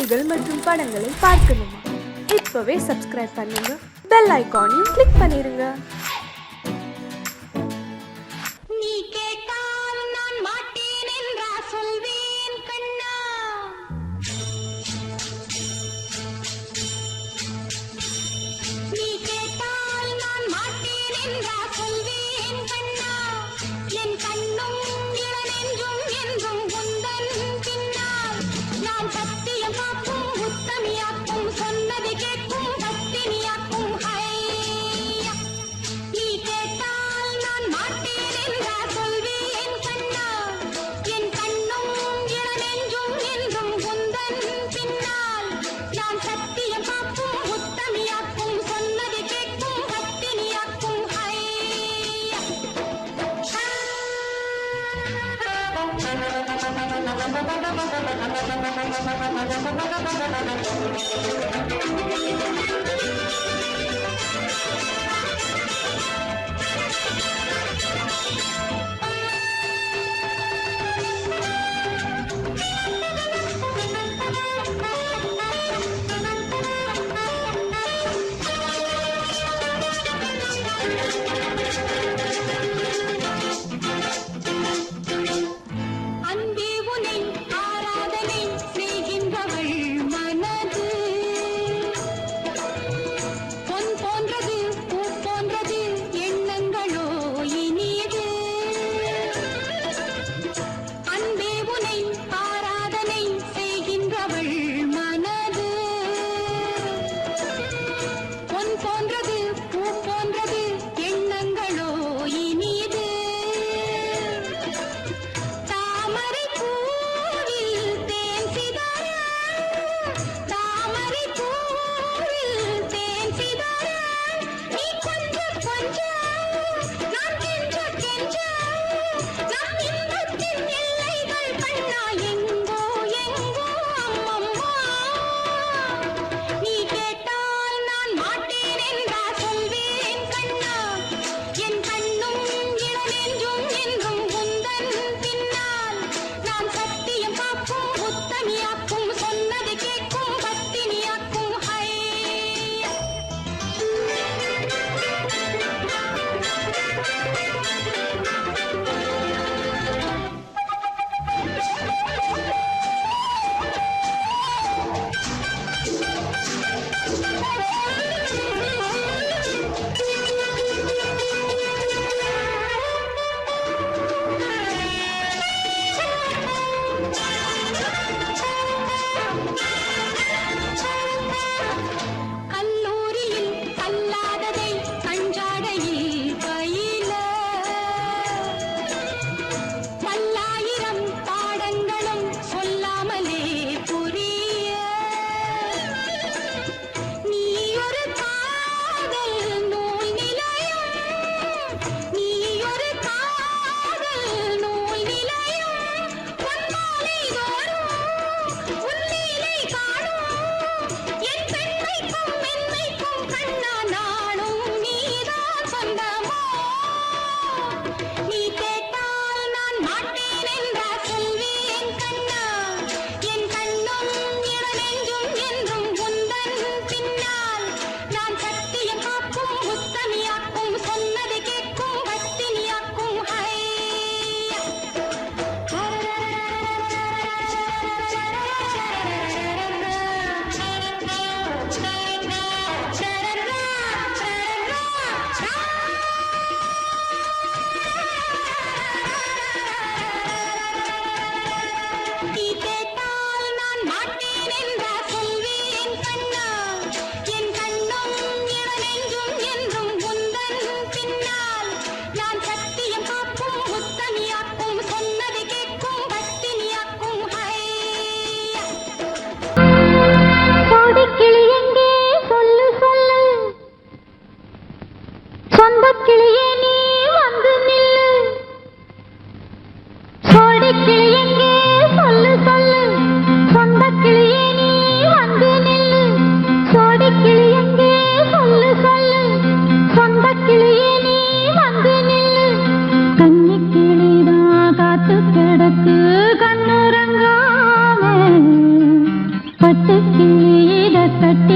செய்திகள் மற்றும் படங்களை பார்க்கணுமா? இப்பவே சப்ஸ்கிரைப் பண்ணுங்க, பெல் ஐகானையும் கிளிக் பண்ணிருங்க.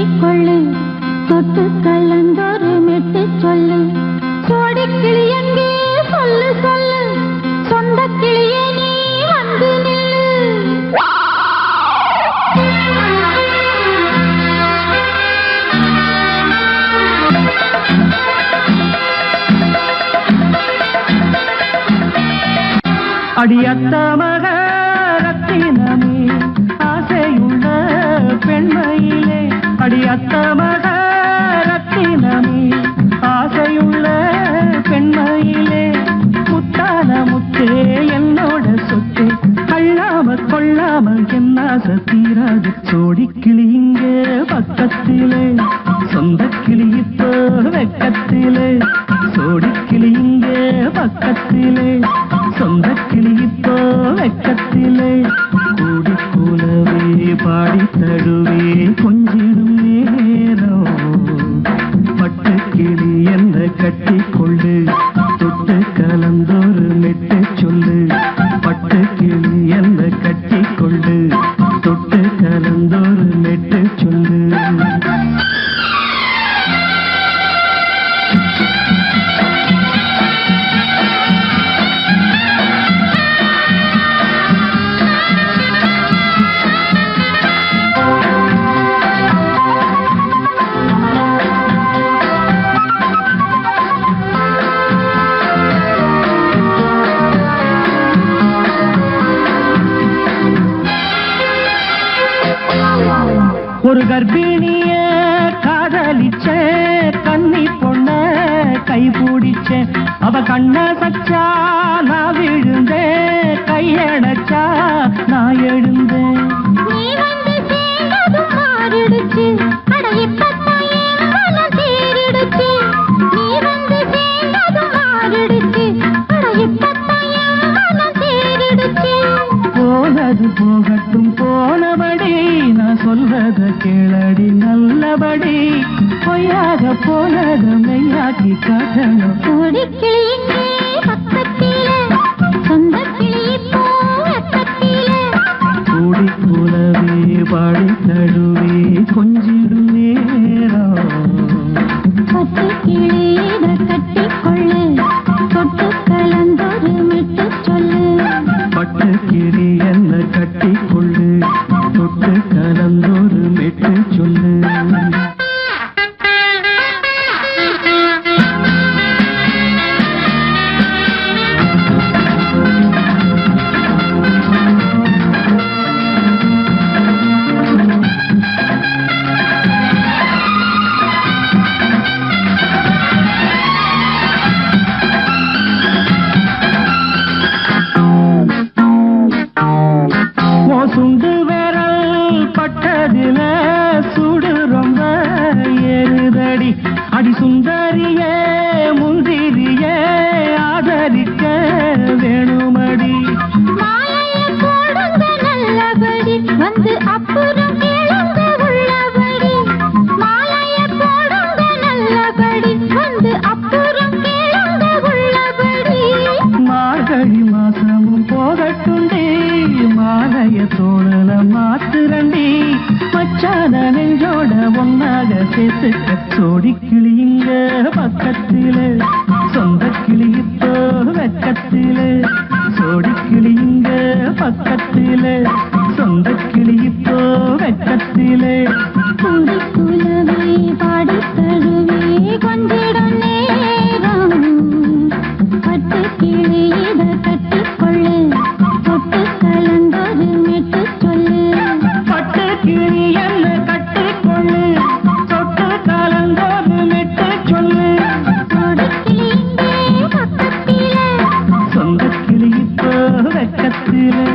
கட்டிக்கொள்ளு தொட்டு கலந்தொரு மெட்டு சொல்லு சோடி கிளி எங்கே சொல்லு சொல்லு சொந்த கிளியே நீ வந்து நில்லு அடியத்த மக ரத்தினமே ஆசையுள்ள பெண்மையிலே அடியத்த மக ரத்தினமே ஆசையுள்ள பெண்மையிலே முத்தான முத்தே என்னோட சொத்து அள்ளாம கொள்ளாம என்ன தீராது சோடி கிளி இங்கே பக்கத்திலே சொந்த கிளி இப்போ வெக்கத்திலே சோடி கிளி இங்கே பக்கத்திலே சொந்த கிளி இப்போ வெக்கத்திலே கூடி கூலவே பாடி தடுவே கொஞ்சிடும் நேரம் பட்டு கிளி என்ன கட்டி கொண்டு தொட்டு கலந்தொரு மெட்டு சொல்லு பட்டு கிளி என்ன கட்டி கொண்டு தொட்டு கலந்தொரு மெட்டு சொல்லு ஒரு கர்ப்பிணிய காதலிச்ச கன்னி பொண்ண கைபிடிச்ச அவ கண்ண சச்சா நான் விழுந்தேன் கையடைச்சா நான் எழுந்தேன் நீ வந்து சேர்ந்ததும் மாறிடுச்சு அட இப்பத்தான் என் மனம் தேறிடுச்சு நீ வந்து சேர்ந்ததும் மாறிடுச்சு அட இப்பத்தான் என் மனம் தேறிடுச்சு போனது போகட்டும் போனபடி நான் சொல்றத கேளடி நல்லபடி பொய்யாக போனத மெய்யாக்கி காட்டணும் சோடி கிளி இங்கே பக்கத்திலே சொந்த கிளி இப்போ வெக்கத்திலே கூடி கூலவே பாடி தடுவே கொஞ்சிடும் நேரம் பட்டு கிளி இதை கட்டிக்கொள்ளு தொட்டு கலந்தொரு மெட்டு சொல்லு பட்டு கிளி என்ன கட்டி கொள்ளு தொட்டு கலந்தொரு மெட்டு சொல்லு சுண்டு விரல் பட்டதில சுடு ரொம்ப ஏறுதடி அடி சுந்தரியே முந்திரியே ஆதரிக்க வேணுமடி மாலைய போடுங்க நல்லபடி வந்து அப்புறம் கேளுங்க உள்ளபடி மாலைய போடுங்க நல்லபடி வந்து அப்புறம் கேளுங்க உள்ளபடி மார்கழி மாசமும் போகட்டுண்டி மாலைய தோழல மாத்துரண்டி மச்சான நெஞ்சோட ஒன்னாக சேர்த்துக்க சோடி கிளி இங்க பக்கத்திலே சொந்த கிளி இப்போ வெக்கத்திலே சோடி கிளி இங்க பக்கத்திலே சொந்த கிளி இப்போ வெக்கத்திலே கூடி குலவே பாடி தழுவே கொஞ்சிடம் நேரம் பட்டு கிளி இதை கட்டிக்கொள்ளு தொட்டு கலந்தொரு மெட்டு சொல்லு பட்டு கிளி என்ன கட்டி கொள்ளு தொட்டு கலந்தொரு மெட்டு சொல்லு சோடி கிளி இங்கே பக்கத்திலே சொந்த கிளி இப்போ வெக்கத்திலே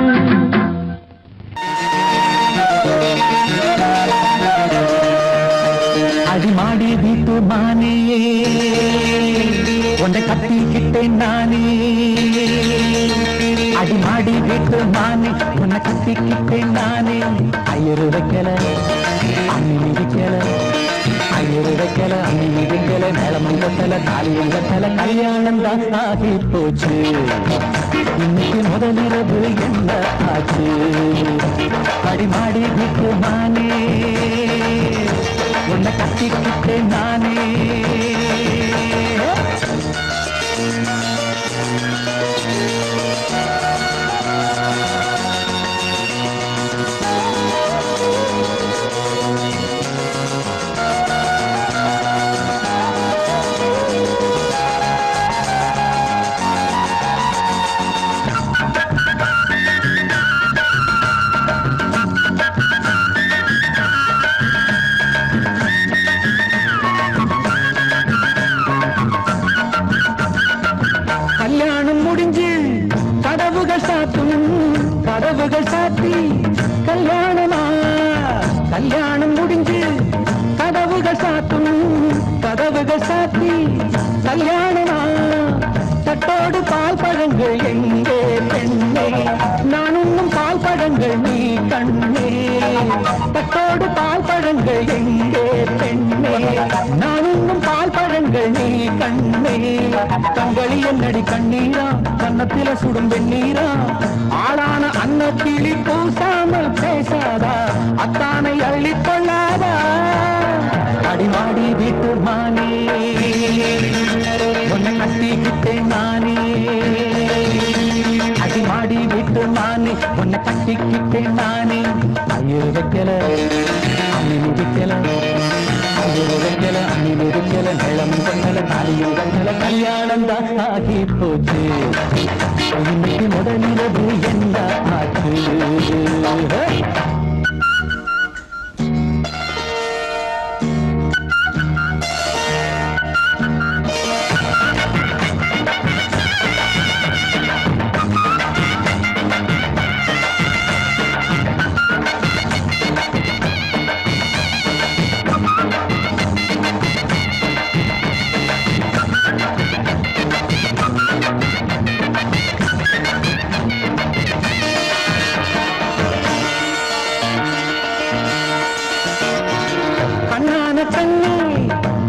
அடிமாடி வீட்டு மானியே உன்னை கட்டிக்கிட்டேன் நானே அடிமாடி வீட்டு மானே உன்னை கட்டிக்கிட்டேன் நானே ஐயரு வைக்கல அம்மி மிதிக்கல ஐயரு வைக்கல அம்மி மிதிக்கல மேளமும் கட்டல தாலியும் கட்டல கல்யாணம் தான் ஆகி போச்சு இன்னைக்கு முதலிரவு என்ன ஆச்சு அடிமாடி வீட்டு மானே கல்யாணம் முடிஞ்சு கதவுகள் சாத்தும் கதவுகள் சாத்தி கல்யாணமா தட்டோடு பால் பழங்கள் எங்கே பெண்ணே நான் உண்ணும் பால் பழங்கள் நீ கண்ணே தட்டோடு பால் பழங்கள் எங்கே பெண்ணே நான் உண்ணும் பால் பழங்கள் நீ கண்ணே தங்களி என்னடி கண்ணீரா கன்னத்தில சுடும் வெண்ணீரா ஆளான அன்னக்கிளி பூசாமல் பேசாதா அத்தானை அள்ளிக் கொள்ளாதா அடிமாடி வீட்டு மானே உன்னை கட்டிக்கிட்டேன் நானே அடிமாடி வீட்டு மானே உன்னை கட்டிக்கிட்டேன் நானே ஐயோ வைக்கல அம்மி மிதிக்கல ஐயோ வைக்கல அம்மி மிதிக்கல நிலம் கண்ணல தாலியும் கண்ணல கல்யாணம் தான் ஆகி போச்சு இன்னைக்கு முதலிரவு என்ன ஆச்சு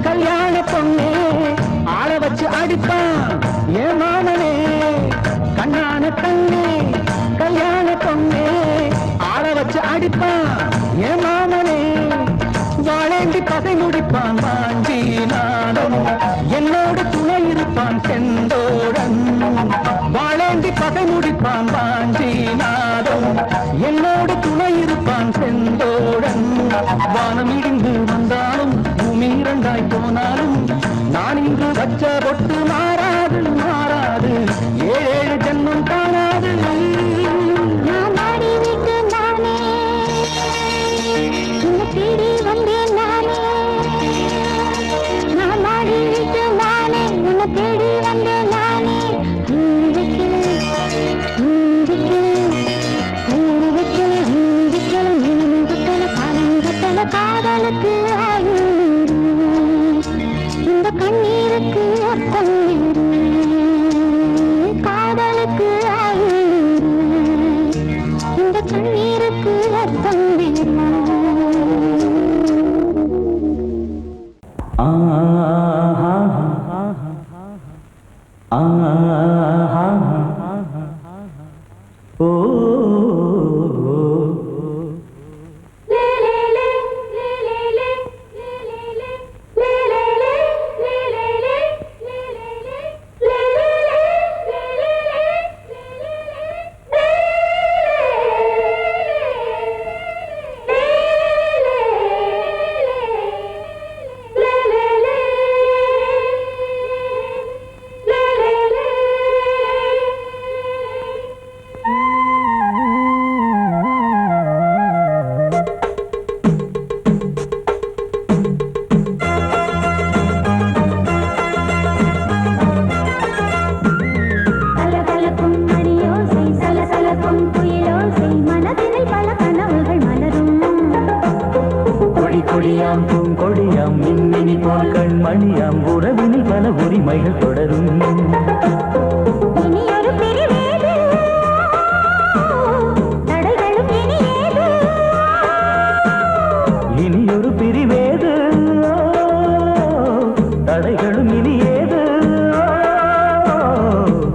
கல்யாண பொண்ணே ஆள வச்சு அடிப்பான் ஏன் மாமனே கண்ணான கண்ணே கல்யாண பொண்ணே ஆள வச்சு அடிப்பான் ஏன் மாமனே வாழேண்டி பதை முடிப்பான் வாஞ்சி நானும் என்னோடு துணை இருப்பான் செந்தோடன் வாழேண்டி பதை முடிப்பான் வாஞ்சி நானும் என்னோடு துணை இருப்பான் செந்தோடன் வானம் இடிந்து வந்தாலும் பூமி இரண்டாய் போனாலும் நான் இங்கு வச்ச பொட்டு மாறாது மாறாது ஏழு ஜென்மம் காணாது நான் ஆடி விட்டு நானே உன்னை தேடி வந்தேன் நானே நான் ஆடி விட்டு நானே உன்னை தேடி வந்தேன் நானே காதலுக்கு இந்த கண்ணீருக்கு அர்த்தம் காதலுக்கு இந்த கண்ணீருக்கு அர்த்தம் ஓ கொடியாம் பூங்கொடியாம் மின்மினி போல் கண்மணியாம் உறவினில் பல உரிமைகள் தொடரும் இனியொரு பிரிவேது தடைகளும் இனியேது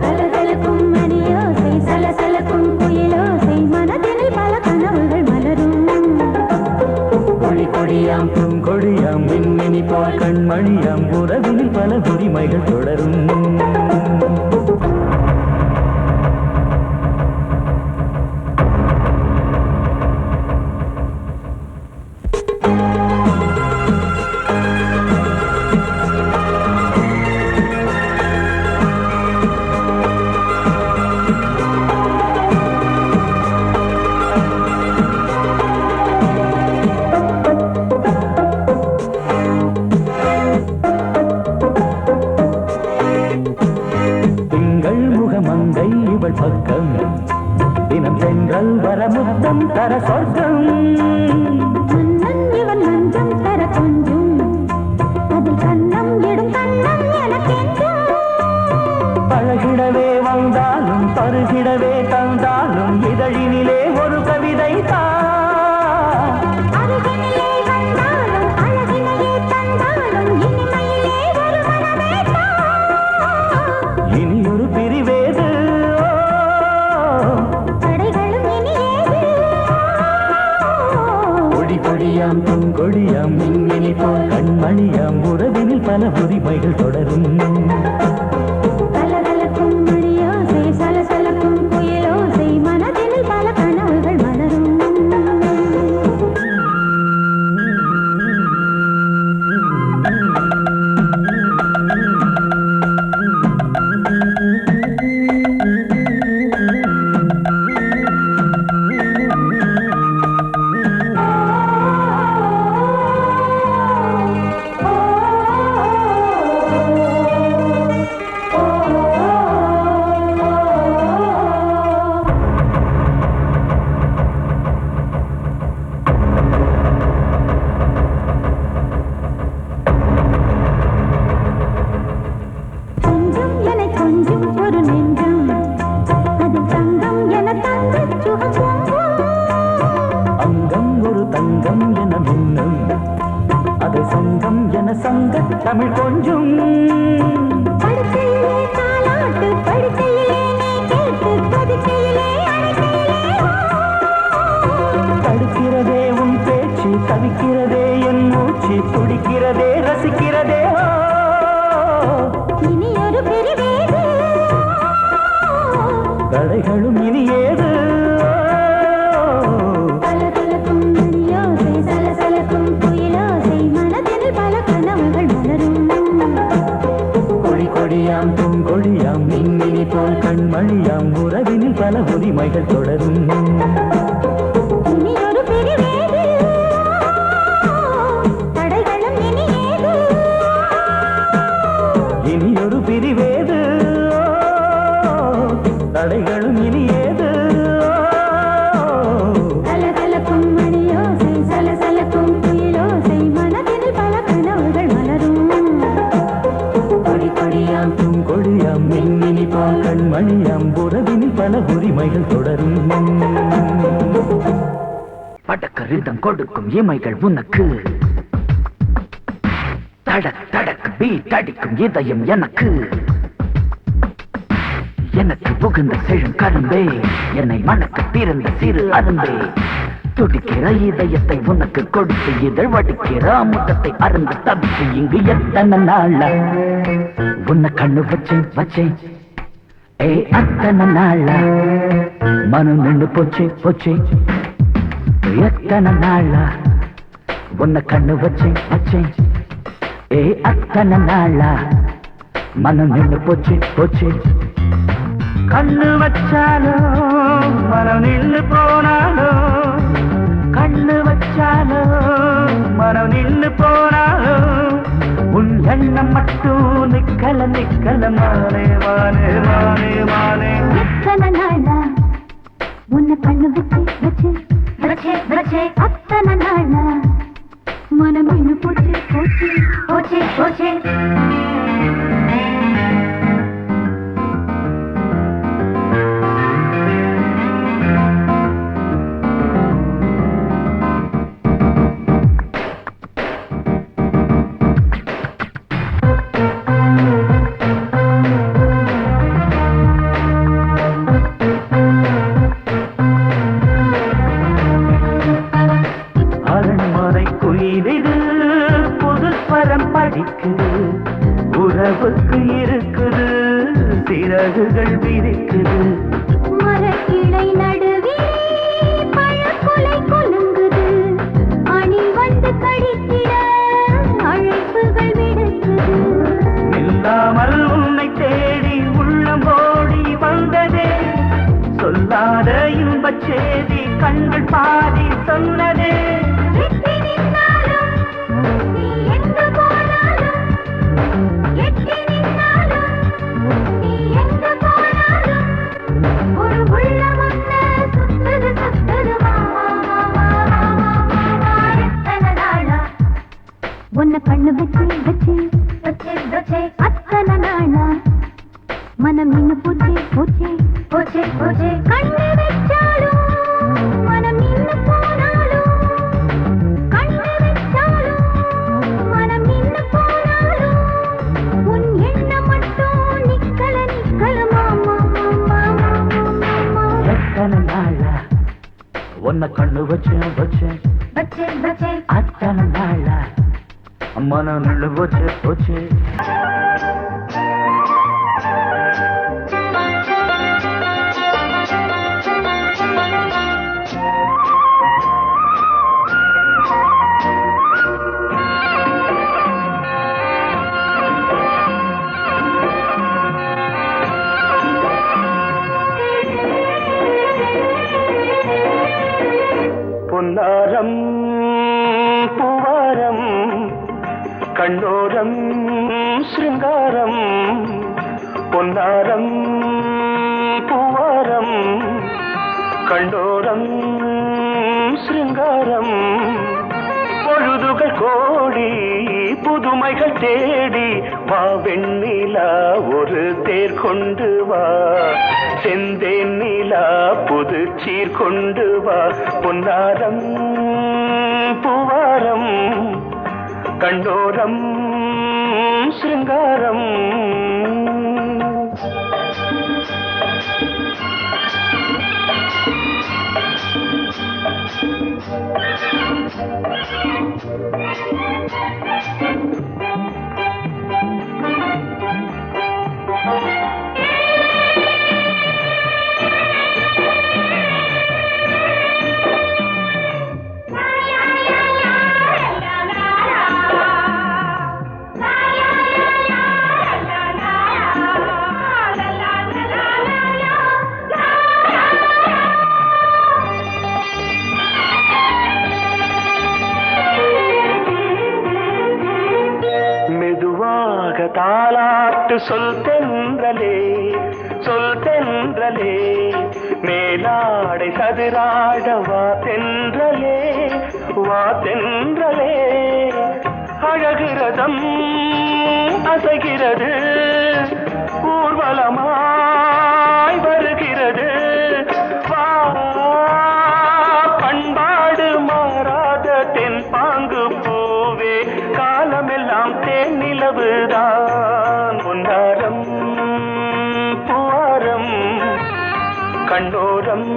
கலகலக்கும் மணியோசை சலசலக்கும் குயிலோசை மனதினில் பல கனவுகள் மலரும் கொடியாம் பூங்கொடியாம் மின்மினி போல் கண்மணியாம் உறவினில் பல உரிமைகள் தொடரும் திங்கள் கொடியாம் பூங்கொடியாம் மின்மினி போல் கண்மணியாம் உறவினில் பல உரிமைகள் தொடரும். கலகலக்கும் மணியோசை சலசலக்கும் புயலோசை மனதினில் பல கனவுகள் மலரும். தமிழ் கொஞ்சம் படுக்கையிலே தாலாட்டு படுக்கையிலே நீ கேட்டு படுக்கையிலே தடுக்கிறதே உன் பேச்சு தவிக்கிறதே என் மூச்சு துடிக்கிறதே ரசிக்கிறதே. இனி ஒரு பிரிவேது தடைகளும் இனி ஏது. கலகலக்கும் மணியோசை சலசலக்கும் புயலோசை மனதில் பல கனவுகள் மலரும். கொடி கொடியாம் பூங்கொடியாம் மின்மினி போல் கண்மணியாம் உறவினில் பல உரிமைகள் தொடரும். இனி ஒரு பிரிவேது தடைகளும் இனி ஏது. இனி ஒரு பிரிவேது தடைகளும் இனி ஏது. கலகலக்கும் மணியோசை சலசலக்கும் புயலோசை மனதில் பல கனவுகள் மலரும். கொடி கொடியாம் பூங்கொடியாம் மின்மினி போல் கண்மணியாம் உறவினில் பல உரிமைகள் தொடரும். படக்க ரிதம் கொடுக்கும் இமைகள் உனக்கு தடக் தடக் பீட் அடிக்கும் இதயம் எனக்கு. எனக்கு புகுந்த செழும் கரும்பே என்னை மணக்க பிறந்த சிறு அரும்பே. துடிக்கிற இதயத்தை உனக்கு கொடுத்து இதழ் வடிக்கிற அமுதத்தை அருந்து தவித்து இங்கு எத்தனை நாள உன்னை கண்ணு வச்சேன் வச்சேன். அத்தனை நாள மனம் நின்று போச்சு போச்சு. எத்தனை நாள உன்னை கண்ணு வச்சேன் வச்சேன். அத்தனை நாள மனம் நின்று போச்சு போச்சு. கண்ணு வச்சாலும் மனம் நின்று போனாலும் கண்ணு வச்சாலும் மனம் நின்று போனாலும் உன் எண்ணம் மட்டும் நிக்கல நிக்கல மானே மானே மானே மானே. எத்தனை நாளா உன்னை கண்ணு வச்சு வச்சு வச்சு வச்சு அத்தனை நாளா மனம் இன்னும் போச்சு போச்சு போச்சு போச்சு. உறவுக்கு இருக்குது சிறகுகள் விரிக்குது. மரக்கிளை நடுவே பழக்குலை கொலுங்குது. அணி வந்து கடித்திட அழைப்புகள் விடுக்குது. இல்லாமல் உன்னை தேடி உள்ளம் ஓடி வந்ததே. சொல்லாத இன்பச் செய்தி கண்கள் பாதி சொன்னதே. உன்னை கண்ணு வச்சு வச்சு வச்சு வச்சு அத்தனை நாளா மனம் இன்னும் போச்சு போச்சு போச்சு போச்சு. கண்ணு வச்சாலும் மனம் இன்னும் போனாலும் கண்ணு வச்சாலும் மனம் இன்னும் போனாலும் உன் எண்ணம் மட்டும் நிக்கல நிக்கல மாமா மாமா மாமா. எத்தனை நாளா உன்னை கண்ணு வச்சேன் வச்சேன் வச்சு அத்தனை நாளா மனம் நுள்ளு போச்சு போச்சு. பொன்னாரம் பூவாரம் கண்ணோரம் சிருங்காரம். பொன்னாரம் பூவாரம் கண்ணோரம் சிருங்காரம். பொழுதுகள் கோடி புதுமைகள் தேடி வா வெண்ணிலா ஒரு தேர் கொண்டு வா. செந்தேன் நிலா புது சீர் கொண்டு வா. பொன்னாரம் பூவாரம் கண்டோரம் சிருங்காரம். தாலாட்டு சொல் தென்றலே சொல் தென்றலே. மேலாடை சதுராட வா தென்றலே வா தென்றலே. அழகிறதம் அசைகிறது ஊர்வலமாய் வருகிறது. வா பண்பாடு மாறாத தென் பாங்கு பூவே காலமெல்லாம் தேன் நிலவுதான். பொன்னாரம் பூவாரம் கண்ணோரம்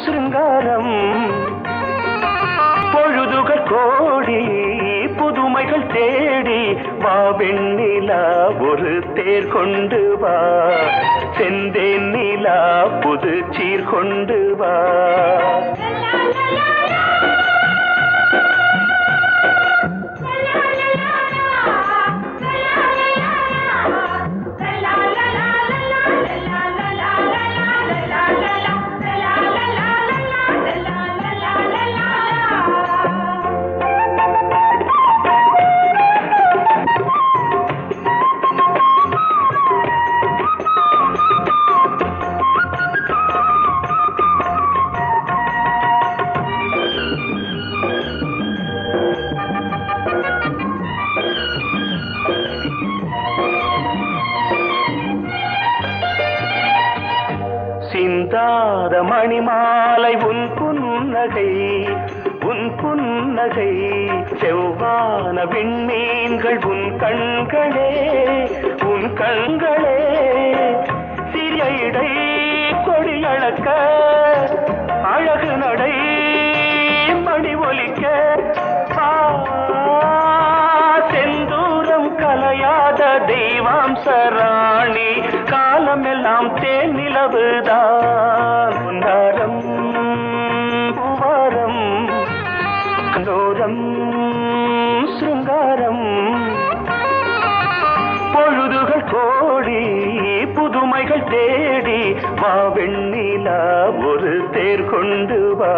சிருங்காரம். பொழுதுகள் கோடி புதுமைகள் தேடி வா வெண்ணிலா ஒரு தேர் கொண்டு வா. செந்தேன் நிலா புது சீர் கொண்டு வா. சிந்தாத மணிமாலை உன் புன்னகை உன் புன்னகை. செவ்வான விண்மீன்கள் உன் கண்களே உன் கண்களே. சிறிய இடை கொடியளக்க அழகு நடை மணி ஒலிக்க. செந்தூரம் கலையாத தெய்வாம்சராணி காலமெல்லாம் தேன் நிலவுதான். பொன்னாரம் பூவாரம் கண்டோரம் சிருங்காரம். பொழுதுகள் கோடி புதுமைகள் தேடி வா வெண்ணிலா ஒரு தேர் கொண்டு வா.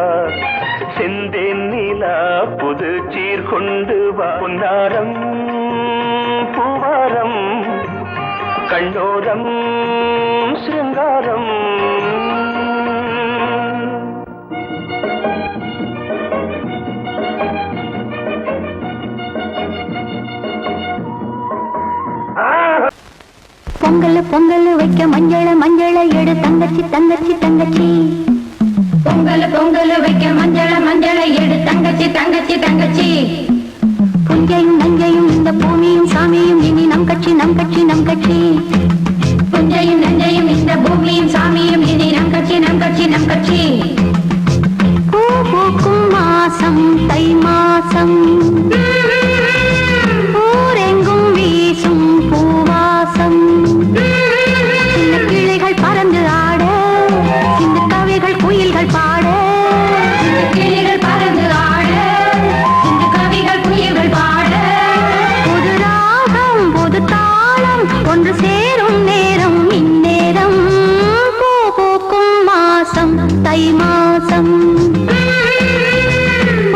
செந்தேன் நிலா புது சீர் கொண்டு வா. பொன்னாரம் பூவாரம் கண்டோரம் சிருங்காரம். பொங்கல் பொங்கல் வைக்க மஞ்சள மஞ்சள எடு தங்கச்சி தங்கச்சி தங்கச்சி. பொங்கல் பொங்கல் வைக்க மஞ்சள மஞ்சள எடு தங்கச்சி தங்கச்சி தங்கச்சி. புஞ்சையும் நஞ்சையும் இந்த பூமியும் சாமியும் இனி நம் கட்சி நம் கட்சி நம் கட்சி. புஞ்சையும் நஞ்சையும் இந்த பூமியும் சாமியும் இனி நம் கட்சி நம் கட்சி நம் கட்சி. பூ பூக்கும் மாசம் தை மாசம் ஊரெங்கும் வீசும் பூவாசம் சின்ன கிளைகள் பறந்து ஆட சின்ன கவிகள் குயில்கள் பாட சின்ன கிளைகள் பறந்து ஆட சின்ன கவிகள் குயில்கள் பாட புது ராகம் புது தாளம் ஒன்று சேரும் நேரம் இந்நேரம் பூ பூக்கும் மாசம் தை மாசம்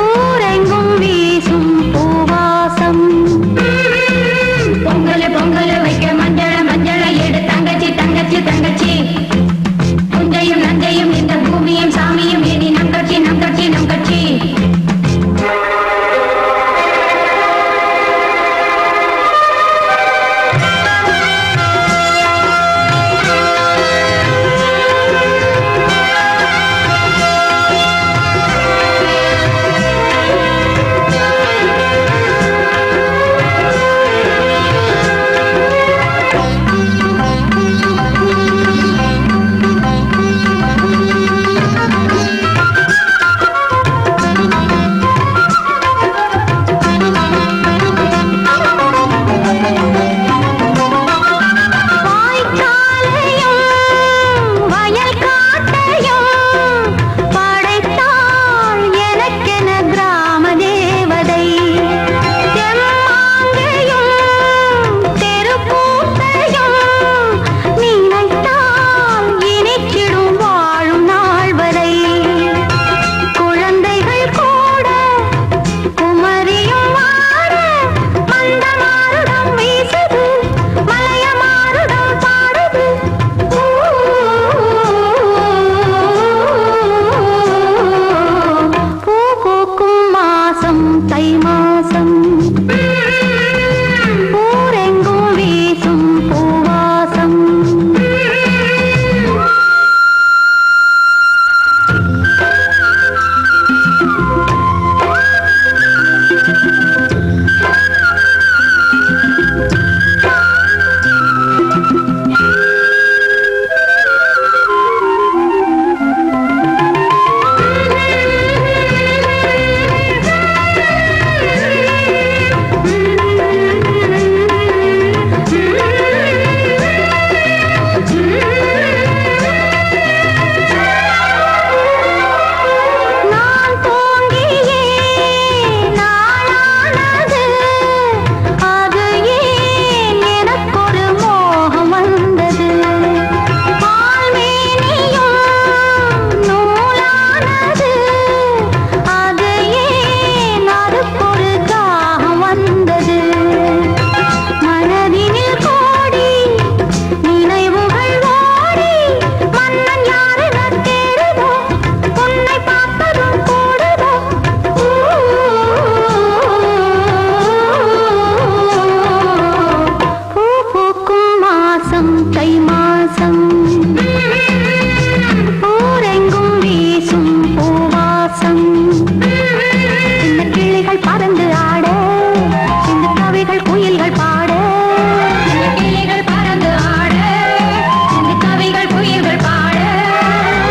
ஊரெங்கும் வீசும் பூவாசம் பொங்கல் பொங்கல் வைக்க மஞ்சள மஞ்சள எடு தங்கச்சி தங்கச்சி தங்கச்சி புஞ்சையும் நஞ்சையும் இந்த பூமியும் சாமியும் இனி நம் கட்சி நம் கட்சி நம் கட்சி தை மாசம் ஊரெங்கும் வீசும் பூவாசம் தை மாசம் ஊரெங்கும் வீசும் பூவாசம் சின்ன கிளிகள் பறந்து ஆட சின்ன கவிகள் குயில்கள் பாட சின்ன கிளிகள் பறந்து ஆட சின்ன கவிகள் குயில்கள் பாட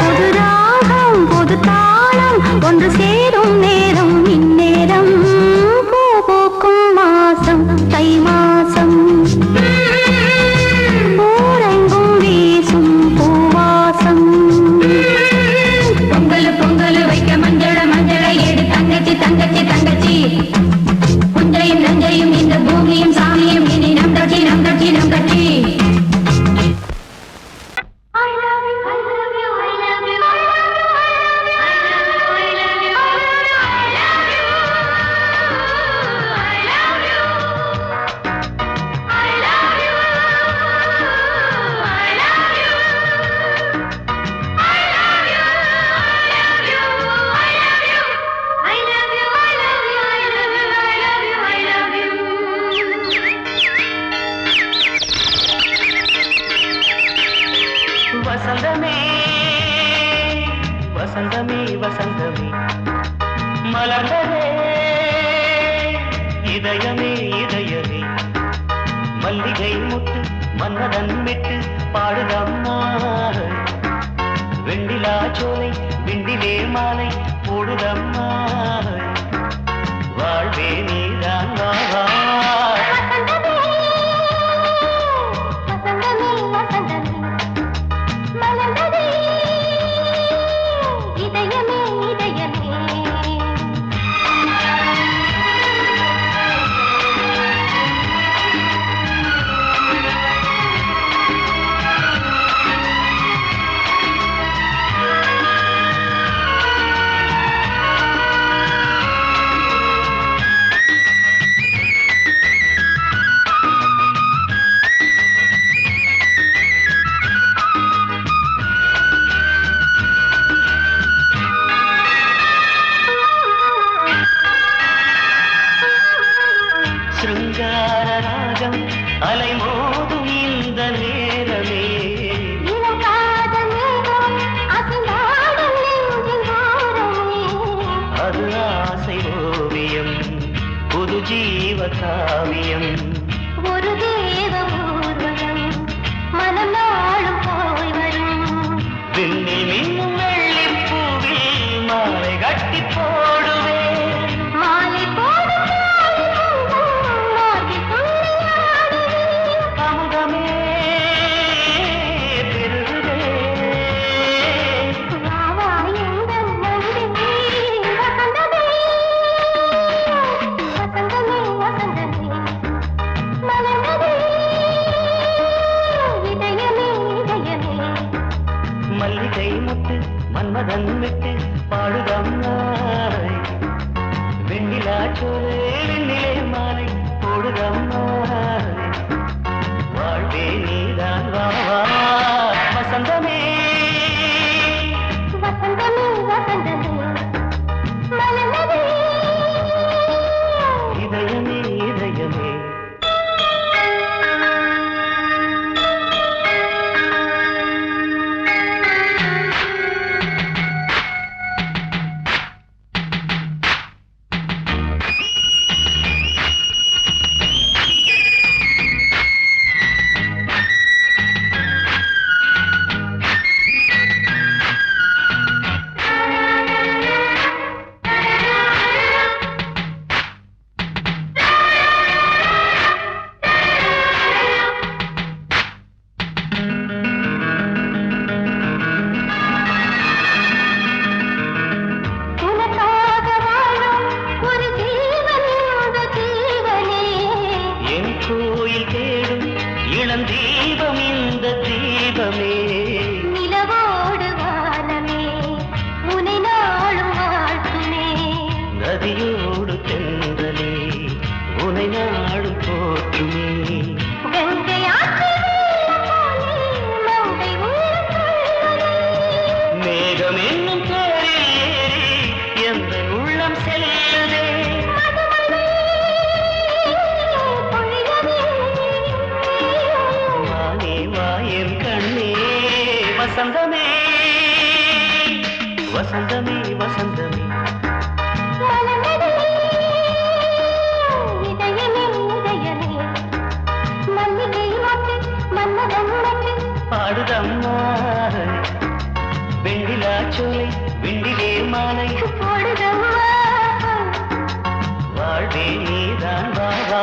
புது ராகம் புது தாளம் ஒன்று சேரும் நேரம் இந்நேரம் பூ பூக்கும் மாசம் தை மாசம் ஊரெங்கும் வீசும் பூவாசம் பொங்கல் பொங்கல் வைக்க மஞ்சள மஞ்சள எடு தங்கச்சி தங்கச்சி தங்கச்சி புஞ்சையும் நஞ்சையும் இந்த பூமியும் சாமியும் இனி நம் கட்சி நம் கட்சி நம் கட்சி வசந்தமே வசந்தமே வசந்தமே மலர்ந்ததே இதயமே இதயமே மல்லிகை முட்டு மன்னதன் மெட்டு பாடுதம்மா வெண்ணிலா சோலை விண்டிலே மாலை போடுதம்மா அலை மோதும் இந்த நேரமே அது ஆசை ஓவியம் புது ஜீவ காவியம் ஒரு தேவ ஊர்வலம் மனம் நாளும் போய் வரும் விண்ணில் மின்னும் வெள்ளி பூவில் மாலை கட்டி போடுவேன் மாலை போடும் அமுதமே பெருகுதே மல்லிகை முட்டு மன்மதன் விட்டு பாடுதம்மாய் வெண்ணிலா சோலை வெண்ணிலே மாலை போடுதம்மாய் வாழ்வே நீதான் வா வா வசந்தமே வசந்தமே வசந்தமே மலர்ந்ததே இதயமே இதயமே கோயில் தேடும் இளம் தீபம் இந்த தீபமே நிலவோடு வானமே உனை நாளும் வாழ்த்துமே நதியோடு தென்றலே உனை நாடும் போற்றுமே கங்கை மேகம் என்னும் பேரில் ஏறி எந்த உள்ளம் செல்லுதே வானே வாயன் கண்ணே வசந்தமே வசந்தமே வசந்தமே பாடுதம்மா வெண்ணிலா சோலை வெண்ணிலே மாலை போடுதம்மா வாழ்வே நீதான் வா வா